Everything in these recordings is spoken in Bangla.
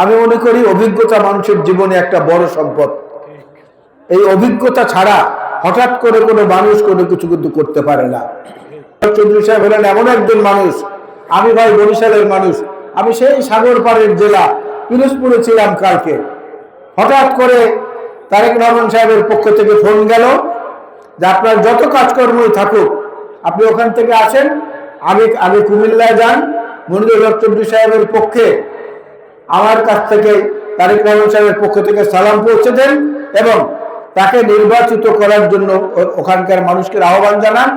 আমি মনে করি অভিজ্ঞতা মানুষের জীবনে একটা বড় সম্পদ। এই অভিজ্ঞতা ছাড়া হঠাৎ করে কোনো মানুষ কোনো কিছু কিন্তু করতে পারে না। চৌধুরী সাহেব হলেন এমন একজন মানুষ, আমি ভাই বরিশালের মানুষ, আমি সেই সাগর পাড়ের জেলা পিরোজপুরে ছিলাম কালকে। হঠাৎ করে তারেক রহমান সাহেবের পক্ষ থেকে ফোন গেল যে আপনার যত কাজকর্মই থাকুক আপনি ওখান থেকে আসেন, আগে কুমিল্লায় যান, মনিরুল হক চৌধুরী সাহেবের পক্ষে আমার কাছ থেকে তারেক রহমান সাহেবের পক্ষ থেকে সালাম পৌঁছে দেন এবং তাকে নির্বাচিত করার জন্য ওখানকার মানুষকে আহ্বান জানান।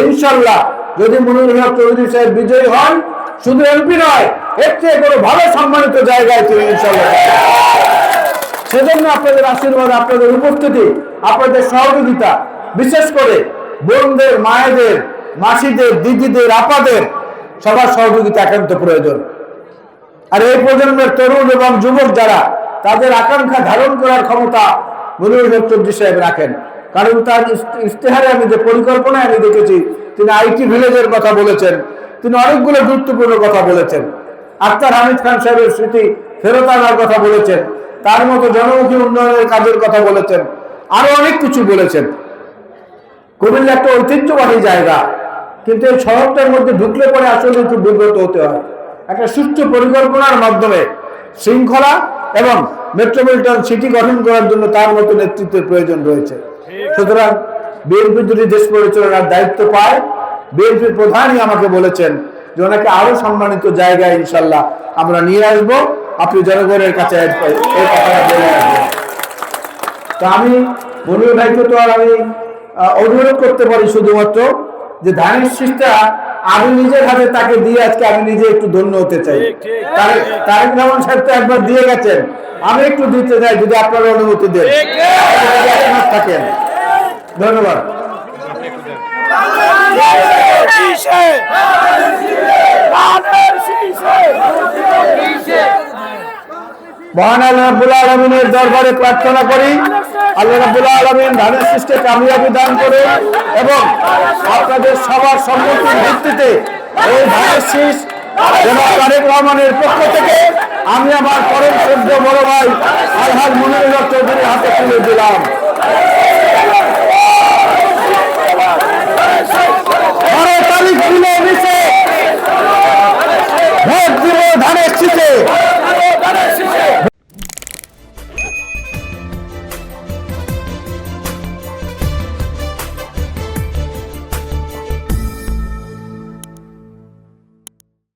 ইনশাল্লাহ যদি মনিরুল হক চৌধুরী সাহেব বিজয়ী হন, শুধু এমপি নয়, এর চেয়ে কোনো ভালো সম্মানিত জায়গায় তিনি ইনশাল্লাহ। সেজন্য আপনাদের আশীর্বাদ, আপনাদের উপস্থিতি, আপনাদের সহযোগিতা, বিশেষ করে বোনদের, মায়েদের, মাসিদের, দিদিদের, আপাদের সবার সহযোগিতা একান্ত প্রয়োজন। আর এই প্রজন্মের তরুণ এবং যুবক যারা, তাদের আকাঙ্ক্ষা ধারণ করার ক্ষমতা মনিরুল হক চৌধুরী সাহেব রাখেন। কারণ তার ইশতেহারে আমি যে পরিকল্পনায় আমি দেখেছি, তিনি আইটি ভিলেজের কথা বলেছেন, তিনি অনেকগুলো গুরুত্বপূর্ণ কথা বলেছেন। আক্তার হামিদ খান সাহেবের স্মৃতি ফেরত আনার কথা বলেছেন, তার মতো জনমুখী উন্নয়নের কাজের কথা বলেছেন, আরো অনেক কিছু বলেছেন। কুমিল্লা একটা ঐতিহ্যবাহী জায়গা, কিন্তু এই শহরটার মধ্যে ঢুকলে পরে আসলে একটু বিব্রত হতে হয়। একটা সুষ্ঠু পরিকল্পনার মাধ্যমে শৃঙ্খলা এবং মেট্রোপলিটন সিটি গঠন করার জন্য তার মতো নেতৃত্বের প্রয়োজন রয়েছে। সুতরাং বিএনপি যদি দেশ পরিচালনার দায়িত্ব পায়, বিএনপির প্রধানই আমাকে বলেছেন যে ওনাকে আরো সম্মানিত জায়গায় ইনশাল্লাহ আমরা নিয়ে আসবো, আপনি জনগণের কাছে এই কথাটা বলে আসবেন। তো আমি মনিরুল ভাইকে তো আর আমি অনুরোধ করতে পারি শুধুমাত্র যে ধানের শীষটা আমি নিজের হাতে তাকে দিয়ে আজকে আমি নিজে একটু ধন্য হতে চাই। তারেক রহমান সাহেব তো একবার দিয়ে গেছেন, আমি একটু দিতে চাই যদি আপনারা অনুমতি দেন, থাকেন। ধন্যবাদ। মহান আল্লাহ রাব্বুল আলামিনের দরবারে প্রার্থনা করি আল্লাহ রাব্বুল আলামিন ধানের শীষকে কামিয়াবি দান করে এবং আপনাদের সবার সম্মতির ভিত্তিতে এই ধানের শীষ জনাব তারেক রহমানের পক্ষ থেকে আমি আমার পরম শ্রদ্ধেয় বড় ভাই আলহাজ মনিরুল হক চৌধুরীর হাতে তুলে দিলাম। ভোট দিব ধানের শীষে।